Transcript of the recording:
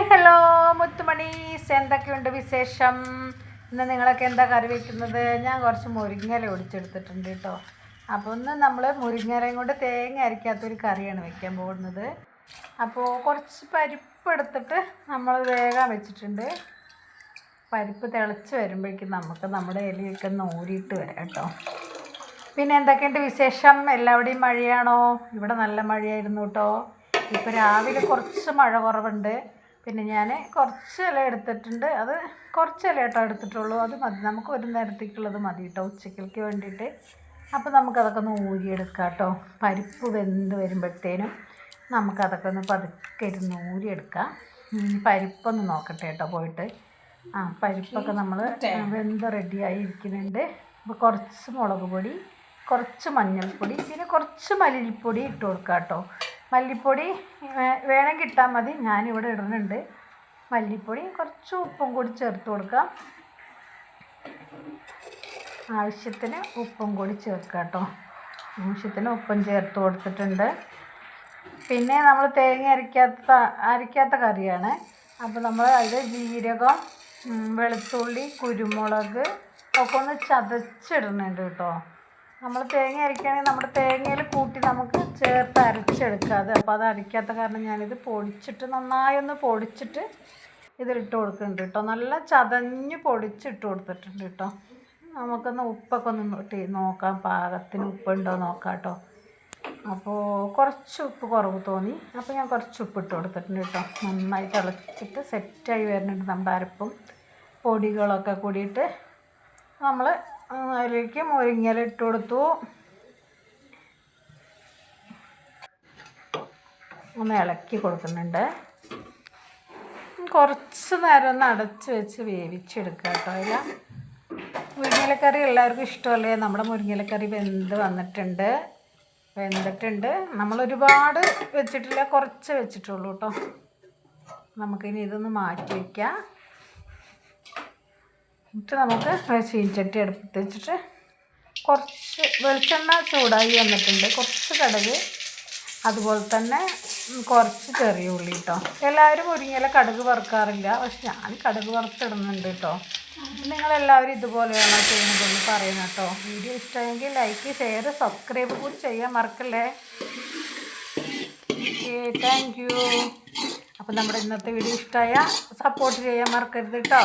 Hi hello മുത്തുമണീസ്, എന്തൊക്കെയുണ്ട് വിശേഷം? ഇന്ന് നിങ്ങളൊക്കെ എന്താ കറി വയ്ക്കുന്നത്? ഞാൻ കുറച്ച് മുരിങ്ങയില ഒടിച്ചെടുത്തിട്ടുണ്ട് കേട്ടോ. അപ്പോൾ ഒന്ന് നമ്മൾ മുരിങ്ങയിലയും കൊണ്ട് തേങ്ങ അരയ്ക്കാത്തൊരു കറിയാണ് വയ്ക്കാൻ പോകുന്നത്. അപ്പോൾ കുറച്ച് പരിപ്പ് എടുത്തിട്ട് നമ്മൾ വേഗം വെച്ചിട്ടുണ്ട്. പരിപ്പ് തിളച്ച് വരുമ്പോഴേക്കും നമുക്ക് നമ്മുടെ ഇലയൊക്കെ ഒന്ന് ഊരിയിട്ട് വരാം കേട്ടോ. പിന്നെ എന്തൊക്കെയുണ്ട് വിശേഷം? എല്ലാവിടെയും മഴയാണോ? ഇവിടെ നല്ല മഴയായിരുന്നു കേട്ടോ. ഇപ്പോൾ രാവിലെ കുറച്ച് മഴ കുറവുണ്ട്. പിന്നെ ഞാൻ കുറച്ച് ഇല എടുത്തിട്ടുണ്ട്. അത് കുറച്ച് ഇല കേട്ടോ എടുത്തിട്ടുള്ളൂ. അത് മതി, നമുക്ക് ഒരു നേരത്തേക്കുള്ളത് മതി കേട്ടോ, ഉച്ചക്കലേക്ക് വേണ്ടിയിട്ട്. അപ്പോൾ നമുക്കതൊക്കെ ഒന്ന് ഊരിയെടുക്കാം കേട്ടോ. പരിപ്പ് വെന്ത് വരുമ്പോഴത്തേനും നമുക്കതൊക്കെ ഒന്ന് പതുക്കെ ഇരുന്ന് ഊരിയെടുക്കാം. പരിപ്പൊന്ന് നോക്കട്ടെ കേട്ടോ പോയിട്ട്. പരിപ്പൊക്കെ നമ്മൾ വെന്ത് റെഡിയായി ഇരിക്കുന്നുണ്ട്. അപ്പോൾ കുറച്ച് മുളക് പൊടി, കുറച്ച് മഞ്ഞൾപ്പൊടി, പിന്നെ കുറച്ച് മല്ലിപ്പൊടി ഇട്ട് കൊടുക്കാം കേട്ടോ. മല്ലിപ്പൊടി വേണമെങ്കിൽ ഇട്ടാൽ മതി, ഞാനിവിടെ ഇടുന്നുണ്ട്. മല്ലിപ്പൊടി കുറച്ച് ഉപ്പും കൂടി ചേർത്ത് കൊടുക്കാം. ആവശ്യത്തിന് ഉപ്പും കൂടി ചേർക്കാം കേട്ടോ. ആവശ്യത്തിന് ഉപ്പും ചേർത്ത് കൊടുത്തിട്ടുണ്ട്. പിന്നെ നമ്മൾ തേങ്ങ അരയ്ക്കാത്ത കറിയാണ്. അപ്പോൾ നമ്മൾ അതിൽ ജീരകം, വെളുത്തുള്ളി, കുരുമുളക് ഒക്കെ ഒന്ന് ചതച്ചിടുന്നുണ്ട് കേട്ടോ. നമ്മൾ തേങ്ങ അരയ്ക്കുകയാണെങ്കിൽ നമ്മുടെ തേങ്ങയിൽ കൂട്ടി നമുക്ക് ചേർത്ത് അരച്ചെടുക്കാതെ. അപ്പോൾ അത് അരയ്ക്കാത്ത കാരണം ഞാനിത് പൊടിച്ചിട്ട് നന്നായി ഒന്ന് പൊടിച്ചിട്ട് ഇതിലിട്ട് കൊടുക്കുന്നുണ്ട് കേട്ടോ. നല്ല ചതഞ്ഞ് പൊടിച്ചിട്ട് കൊടുത്തിട്ടുണ്ട് കേട്ടോ. നമുക്കൊന്ന് ഉപ്പൊക്കെ ഒന്ന് നോക്കാം, പാകത്തിന് ഉപ്പുണ്ടോ നോക്കാം കേട്ടോ. അപ്പോൾ കുറച്ച് ഉപ്പ് കുറവ് തോന്നി, അപ്പോൾ ഞാൻ കുറച്ച് ഉപ്പ് ഇട്ട് കൊടുത്തിട്ടുണ്ട് കേട്ടോ. നന്നായി തിളച്ചിട്ട് സെറ്റായി വരുന്നുണ്ട് നമ്മുടെ അരപ്പും പൊടികളൊക്കെ കൂടിയിട്ട്. നമ്മൾ അതിലേക്ക് മുരിങ്ങയില ഇട്ട് കൊടുത്തു. ഒന്ന് ഇളക്കി കൊടുക്കുന്നുണ്ട്. കുറച്ച് നേരം ഒന്ന് അടച്ച് വെച്ച് വേവിച്ചെടുക്കുക കേട്ടോ. അതിൽ മുരിങ്ങയിലക്കറി എല്ലാവർക്കും ഇഷ്ടമല്ലേ? നമ്മുടെ മുരിങ്ങയിലക്കറി വെന്തിട്ടുണ്ട്. നമ്മൾ ഒരുപാട് വെച്ചിട്ടില്ല, കുറച്ച് വെച്ചിട്ടുള്ളൂ കേട്ടോ. നമുക്കിനി ഇതൊന്ന് മാറ്റി വയ്ക്കാം. എന്നിട്ട് നമുക്ക് ചീനച്ചട്ടി അടുപ്പത്ത് വെച്ചിട്ട് കുറച്ച് വെളിച്ചെണ്ണ ചൂടായി വന്നിട്ടുണ്ട്. കുറച്ച് കടുക്, അതുപോലെ തന്നെ കുറച്ച് ചെറിയ ഉള്ളി കേട്ടോ. എല്ലാവരും മുരിങ്ങയില കടുക് വറുക്കാറില്ല, പക്ഷെ ഞാൻ കടുക് വറുത്തിടുന്നുണ്ട് കേട്ടോ. നിങ്ങളെല്ലാവരും ഇതുപോലെയാണോ ചെയ്യുന്നതെന്ന് പറയുന്നത് കേട്ടോ. വീഡിയോ ഇഷ്ടമെങ്കിൽ ലൈക്ക്, ഷെയർ, സബ്സ്ക്രൈബ് കൂടി ചെയ്യാൻ മറക്കല്ലേ. Thank you. അപ്പോൾ നമ്മുടെ ഇന്നത്തെ വീഡിയോ ഇഷ്ടമായ സപ്പോർട്ട് ചെയ്യാൻ മറക്കരുത് കേട്ടോ.